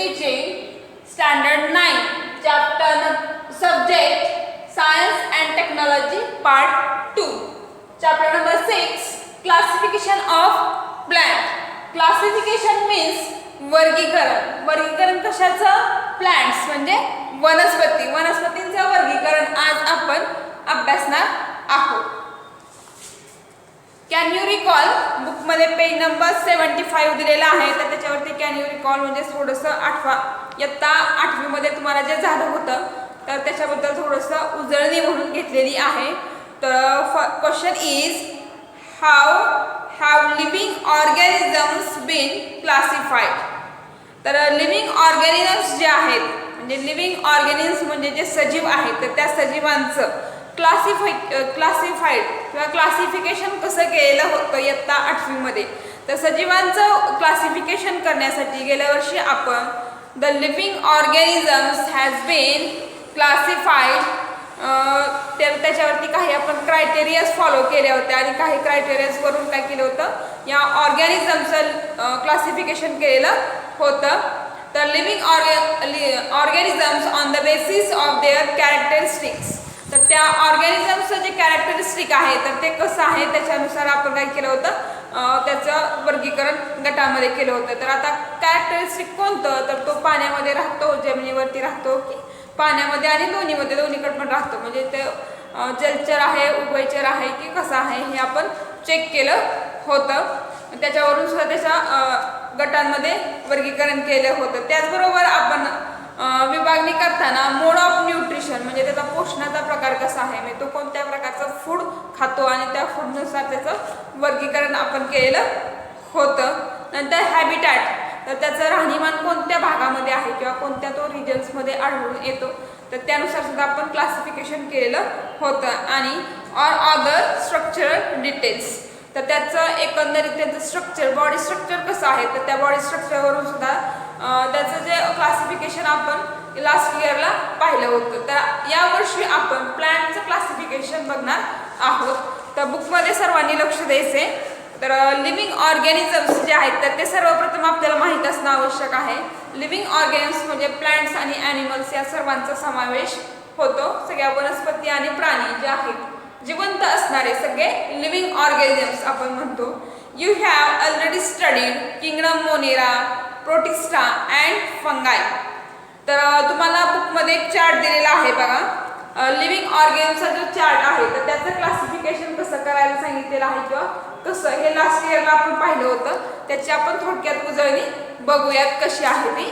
teaching standard 9 chapter subject science and technology part 2 chapter number 6 classification of plant. Classification means वर्गीकरण. वर्गीकरण कशाचं? Plants म्हणजे वनस्पतींचं वर्गीकरण आज आपण अभ्यासणार आहोत. कॅन यू रिकॉल बुकमध्ये पेज नंबर 75 दिलेला आहे, तर त्याच्यावरती कॅन यू रिकॉल म्हणजे थोडंसं आठवा. इयत्ता 8वी मध्ये तुम्हाला जे झालं होतं तर त्याच्याबद्दल थोडंसं उजळणी म्हणून घेतलेली आहे. तर question is how have living organisms been classified. तर लिव्हिंग ऑर्गॅनिझम्स जे आहेत म्हणजे लिव्हिंग ऑर्गॅनिझम्स म्हणजे जे सजीव आहेत तर त्या सजीवांचं क्लासिफाईड किंवा क्लासिफिकेशन कसं केलेलं होतं इयत्ता 8वी मध्ये. तर सजीवांचं क्लासिफिकेशन करण्यासाठी गेल्या वर्षी आपण the living organisms has been classified त्याच्यावरती काही आपण क्रायटेरियाज फॉलो केले होते आणि काही क्रायटेरियाज वरून काय केलं होतं या ऑर्गॅनिझमचं क्लासिफिकेशन केलेलं होतं. तर living organisms on the basis of their characteristics. तर त्या ऑर्गॅनिझमचं जे कॅरेक्टरिस्टिक आहे तर ते कसं आहे त्याच्यानुसार आपण काय केलं होतं त्याचं वर्गीकरण गटामध्ये केलं होतं. तर आता कॅरेक्टरिस्टिक कोणतं, तर तो पाण्यामध्ये राहतो, जमिनीवरती राहतो की पाण्यामध्ये आणि दोन्हीकडे पण राहतो, म्हणजे ते जलचर आहे, उभयचर आहे की कसं आहे हे आपण चेक केलं होतं. त्याच्यावरून सुद्धा त्याच्या गटांमध्ये वर्गीकरण केलं होतं. त्याचबरोबर आपण विभागणी करताना मोड ऑफ न्यूट्रिशन म्हणजे त्याचा पोषणाचा प्रकार कसा आहे, म्हणजे तो कोणत्या प्रकारचं फूड खातो आणि त्या फूडनुसार त्याचं वर्गीकरण आपण केलेलं होतं. नंतर हॅबिटॅट, तर त्याचं राहणीमान कोणत्या भागामध्ये आहे किंवा कोणत्या तो रिजन्समध्ये आढळून येतो तर त्यानुसार सुद्धा आपण क्लासिफिकेशन केलेलं होतं. आणि ऑर अदर स्ट्रक्चरल डिटेल्स, तर त्याचं एकंदरीत त्याचं स्ट्रक्चर बॉडी स्ट्रक्चर कसं आहे तर त्या बॉडी स्ट्रक्चरवरून सुद्धा त्याचं जे क्लासिफिकेशन आपण लास्ट इयरला पाहिलं होतं. तर यावर्षी आपण प्लांटचं क्लासिफिकेशन बघणार आहोत. तर बुकमध्ये सर्वांनी लक्ष द्यायचे. तर लिव्हिंग ऑर्गॅनिझम्स जे आहेत तर ते सर्वप्रथम आपल्याला माहीत असणं आवश्यक आहे. लिव्हिंग ऑर्गॅनिझम्स म्हणजे प्लांट्स आणि ॲनिमल्स या सर्वांचा समावेश होतो. सगळ्या वनस्पती आणि प्राणी जे आहेत जिवंत असणारे सगळे लिव्हिंग ऑर्गॅनिझम्स आपण म्हणतो. You have already studied kingdom Monera, protista and फंगाय. तर तुम्हाला बुकमध्ये एक चार्ट दिलेला आहे बघा. लिव्हिंग ऑर्गॅनिझमचा जो चार्ट आहे तर त्याचं क्लासिफिकेशन कसं करायला सांगितलेलं आहे किंवा कसं हे लास्ट इयरला आपण पाहिलं होतं. त्याची आपण थोडक्यात उजळणी बघूयात कशी आहे ती.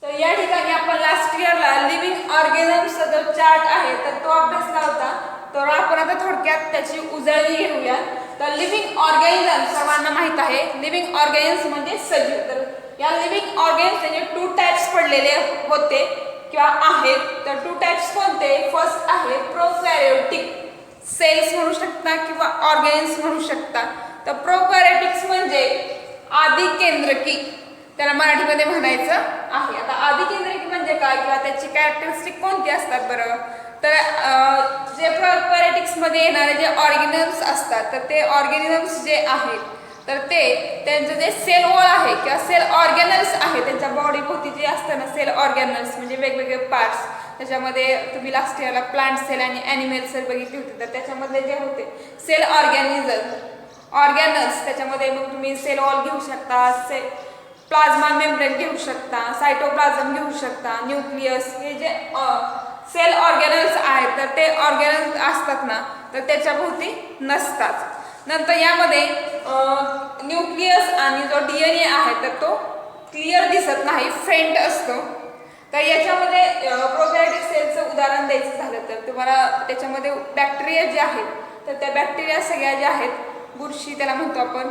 तर या ठिकाणी आपण लास्ट इयरला लिव्हिंग ऑर्गॅनिझमचा जो चार्ट आहे तर तो अभ्यासला होता. तर आपण आता थोडक्यात त्याची उजळणी घेऊया. तर लिव्हिंग ऑर्गॅनिझम सर्वांना माहीत आहे. लिव्हिंग ऑर्गॅनिझम म्हणजे सजीव. तर या लिव्हिंग ऑर्गॅनिझम म्हणजे 2 टाइप्स पडलेले होते किंवा आहेत. तर 2 टाइप्स कोणते? फर्स्ट आहे प्रोकॅरियोटिक सेल्स म्हणू शकता किंवा ऑर्गॅनिझम्स म्हणू शकता. तर प्रोकॅरियोटिक्स म्हणजे आदिकेंद्रकी, त्याला मराठीमध्ये म्हणायचं आहे. आता आदिकेंद्रकी म्हणजे काय किंवा त्याची कॅरेक्टरिस्टिक कोणती असतात बरं, तर जे प्रोकॅरियोटिक्समध्ये येणारे जे ऑर्गॅनिझम्स असतात तर ते ऑर्गॅनिझम्स जे आहेत तर ते त्यांचं जे सेल वॉल आहे किंवा सेल ऑर्गॅनल्स आहे त्यांच्या बॉडीभोवती जे असतं ना सेल ऑर्गॅनल्स म्हणजे वेगवेगळे पार्ट्स. त्याच्यामध्ये तुम्ही लास्ट इयरला प्लांट सेल आणि ॲनिमल सेल बघितली होती. तर त्याच्यामधले जे होते सेल ऑर्गॅनल्स त्याच्यामध्ये मग तुम्ही सेल वॉल घेऊ शकता, प्लाझ्मा मेम्ब्रेन घेऊ शकता, सायटोप्लाझम घेऊ शकता, न्यूक्लियस. हे जे सेल ऑर्गॅनल्स आहेत तर ते ऑर्गॅनल्स असतात ना तर त्याच्या भोवती नसतात. नंतर यामध्ये न्यूक्लियस आणि जो DNA आहे तर तो क्लिअर दिसत नाही, फेंट असतो. तर याच्यामध्ये प्रोकॅरियोटिक सेलचं उदाहरण द्यायचं झालं तर तुम्हाला त्याच्यामध्ये बॅक्टेरिया जे आहेत तर त्या बॅक्टेरिया सगळ्या ज्या आहेत बुरशी त्याला म्हणतो आपण.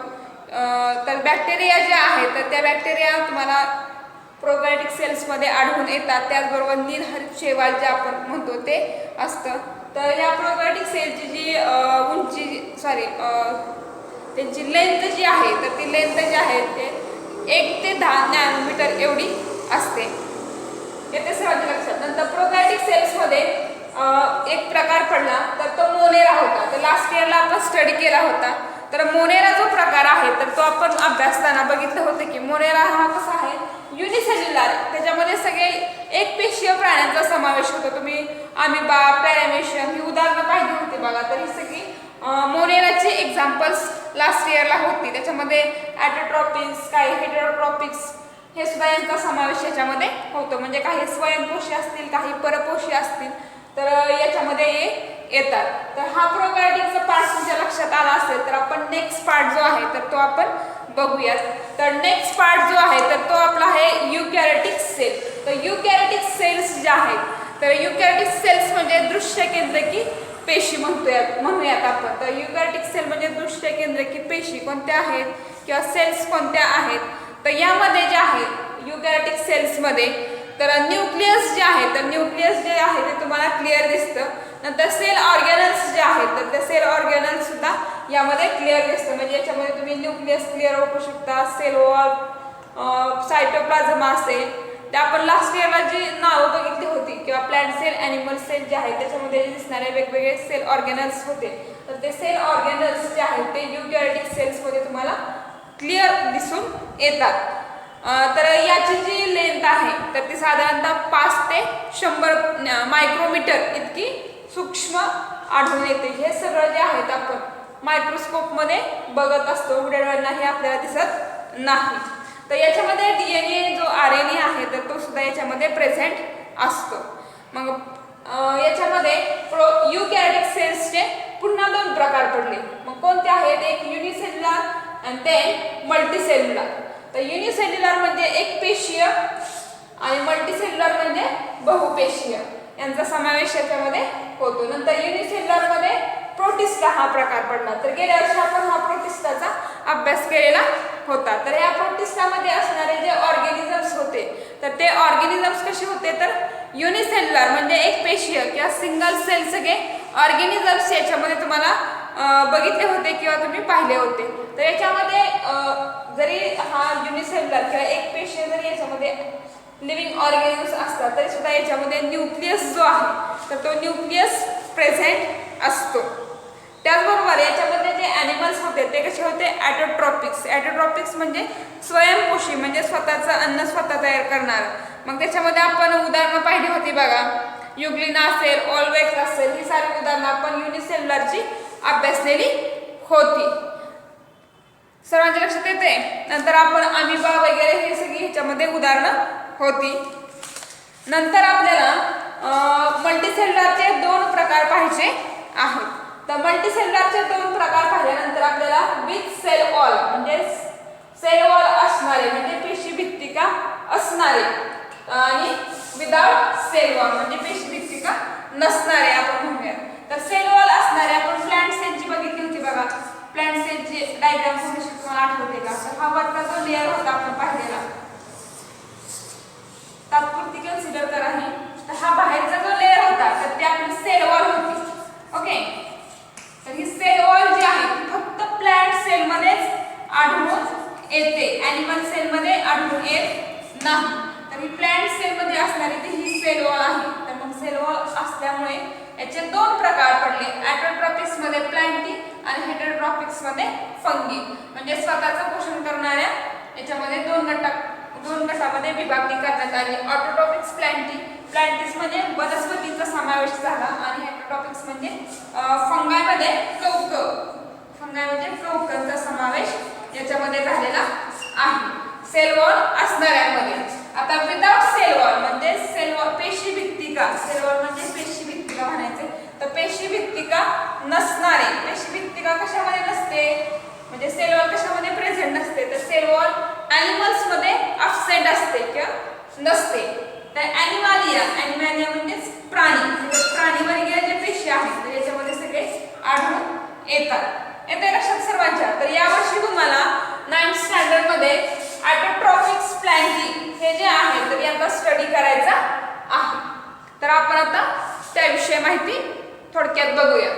तर बॅक्टेरिया जे आहेत तर त्या बॅक्टेरिया तुम्हाला प्रोकॅरियोटिक सेल्समध्ये आढळून येतात. त्याचबरोबर नीलहरित शैवाल जे आपण म्हणतो ते असतं. तर या प्रोकॅरियोटिक सेलची जी त्यांची लेंथ जी आहे तर ती लेंथ जी आहे ते 1 ते 10 नॅनोमीटर एवढी असते. येते सर्वांच्या लक्षात. नंतर प्रोकॅरियोटिक सेल्समध्ये एक प्रकार पडला तर तो मोनेरा होता. तर लास्ट इयरला आपण स्टडी केला होता. तर मोनेरा जो प्रकार आहे तर तो आपण अभ्यासताना बघितलं होतं की मोनेरा हा कसा आहे सगळे एक पेशीय प्राण्यांचा समावेश होतो. तुम्ही अमिबा, पॅरामेशियम ही उदाहरणं पाहिली होती बघा. तर ही सगळी मोनेराची एक्झाम्पल्स लास्ट इयरला होती. त्याच्यामध्ये ॲटोट्रॉपिक्स, काही हेटेरोट्रॉपिक्स हे सुद्धा यांचा समावेश याच्यामध्ये होतो. म्हणजे काही स्वयंपोषी असतील, काही परपोषी असतील, तर याच्यामध्ये येतात. तर हा प्रोकार्योटिकचा पार्ट तुमच्या लक्षात आला असेल तर आपण नेक्स्ट पार्ट जो आहे तर तो आपण बघूयात. तर नेक्स्ट पार्ट जो आहे तर तो आपला आहे युकॅरियोटिक सेल. तर युकॅरियोटिक सेल्स जे आहेत तर युकॅरियोटिक सेल्स म्हणजे दृश्य केंद्रकी पेशी म्हणूयात आपण. तर युकॅरियोटिक सेल म्हणजे दृश्य केंद्रकी पेशी कोणत्या आहेत किंवा सेल्स कोणत्या आहेत. तर यामध्ये जे आहेत युकॅरियोटिक सेल्समध्ये तर न्यूक्लियस जे आहे तर न्यूक्लियस जे आहे ते तुम्हाला क्लिअर दिसतं. नंतर सेल ऑर्गॅनल्स जे आहेत तर ते सेल ऑर्गॅनल्स सुद्धा यामध्ये क्लिअर दिसतं. म्हणजे याच्यामध्ये तुम्ही न्यूक्लियस क्लिअर ओळखू शकता, सेल वॉल, सायटोप्लाझ्मा असेल. ते आपण लास्ट इयरला जी नावं बघितली होती किंवा प्लांट सेल, ॲनिमल सेल जे आहेत त्याच्यामध्ये दिसणारे वेगवेगळे सेल ऑर्गॅनल्स होते. तर ते सेल ऑर्गॅनल्स जे आहेत ते युकॅरियोटिक सेल्समध्ये तुम्हाला क्लिअर दिसून येतात. तर याची जी लेंथ आहे तर ती साधारणतः 5 ते 100 मायक्रोमीटर इतकी सूक्ष्म आढळून येते. हे सगळं जे आहेत आपण मायक्रोस्कोपमध्ये बघत असतो, उघड्या डोळ्यांना हे आपल्याला दिसत नाही. तर याच्यामध्ये DNA जो RNA आहे तर तो सुद्धा याच्यामध्ये प्रेझेंट असतो. मग याच्यामध्ये युकॅरियोटिक सेल्सचे पुन्हा 2 प्रकार पडले. मग कोणते आहेत? एक युनिसेल्युलर आणि देन मल्टीसेल्युलर. तर युनिसेल्युलर म्हणजे एक पेशीय आणि मल्टीसेल्युलर म्हणजे बहुपेशीय यांचा समावेश याच्यामध्ये होतो. नंतर युनिसेल्युलरमध्ये प्रोटिस्टा हा प्रकार पडला. तर गेल्या वर्षी आपण हा प्रोटिस्टाचा अभ्यास केलेला होता. तर या प्रोटिस्टामध्ये असणारे जे ऑर्गॅनिझम्स होते तर ते ऑर्गॅनिझम्स कसे होते तर युनिसेल्युलर म्हणजे एक पेशीय किंवा सिंगल सेल सगळे ऑर्गॅनिझम्स याच्यामध्ये तुम्हाला बघितले होते किंवा तुम्ही पाहिले होते. तर याच्यामध्ये जरी हा युनिसेल्युलर किंवा एक पेशीय जरी याच्यामध्ये लिव्हिंग ऑर्गॅनिझम्स असतात तरी सुद्धा याच्यामध्ये न्यूक्लियस जो आहे तर तो न्यूक्लियस प्रेझेंट असतो. त्याचबरोबर याच्यामध्ये जे ॲनिमल्स होते ते कसे होते? ॲटोट्रॉपिक्स. ॲटोट्रॉपिक्स म्हणजे स्वयंपोषी म्हणजे स्वतःचं अन्न स्वतः तयार करणार. मग त्याच्यामध्ये आपण उदाहरणं पाहिली होती बघा. युग्लिना असेल, ऑल्वेक्स असेल, ही सारी उदाहरणं आपण युनिसेल्युलरची अभ्यासलेली होती. सर्वांच्या लक्षात येते. नंतर आपण अमिबा वगैरे हे सगळी ह्याच्यामध्ये उदाहरणं होती. नंतर आपल्याला मल्टीसेल्युलरचे 2 प्रकार पाहायचे आहेत. तर मल्टीसेल्युलरचे 2 प्रकार पाहिल्यानंतर आपल्याला विथ सेल वॉल म्हणजे सेल वॉल असणारे म्हणजे पेशी भित्तिका असणारे आणि विदाउट सेल वॉल म्हणजे पेशी भित्तिका नसणारे आपण म्हणूया. तर सेल वॉल असणारे आपण प्लांट सेलची बघितली होती बघा. प्लांट सेलची डायग्राम तुम्हाला आठवते का? तर हा वरचा जो लेअर होता आपण पाहिलेला तात्पुरती कन्सिडर करा ही. तर हा बाहेरचा जो लेअर होता तर ती आपली सेल वॉल होती. ओके. तर ही सेल वॉल जी आहे ती फक्त प्लांट सेलमध्येच आढळून येते, ॲनिमल सेलमध्ये आढळून येत नाही. तर ही प्लांट सेलमध्ये असणारी ती ही सेल वॉल आहे. तर मग सेल वॉल असल्यामुळे याचे 2 प्रकार पडले. ॲटोट्रॉपिक्स मध्ये प्लांटी आणि हेटेरोट्रॉपिक्स मध्ये फंगी. म्हणजे स्वतःचं पोषण करणाऱ्या याच्यामध्ये 2 गटामध्ये विभागणी करण्यात आली. ऑटोट्रॉपिक्स प्लांटी. प्लांटीज म्हणजे वनस्पतींचा समावेश झाला आणि हेटेरोट्रॉपिक्स म्हणजे फंगायमध्ये कवकांचा समावेश याच्यामध्ये झालेला आहे सेल वॉल असणाऱ्यांमध्ये. आता विदाउट सेल वॉल म्हणजे सेल वॉल पेशी भित्तिका. सेल वॉल म्हणजे पेशी भित्तिका म्हणायचे. तर पेशी भित्तिका नसणारे. पेशी भित्तिका कशामध्ये नसते म्हणजे सेल वॉल कशामध्ये प्रेझेंट नसते तर सेल वॉल ॲनिमल्स मध्ये अब्सेंट असते किंवा नसते. तर ॲनिमालिया म्हणजे प्राणी म्हणजे प्राणीवर्गीय जे पेशी आहेत तर याच्यामध्ये सगळे आढळून येतात. येते लक्षात सर्वांच्या. तर यावर्षी तुम्हाला 9th स्टँडर्ड मध्ये ॲटोट्रॉपिक्स प्लांटी हे जे आहे तर याचा स्टडी करायचा आहे. तर आपण आता त्याविषयी माहिती थोडक्यात बघूया.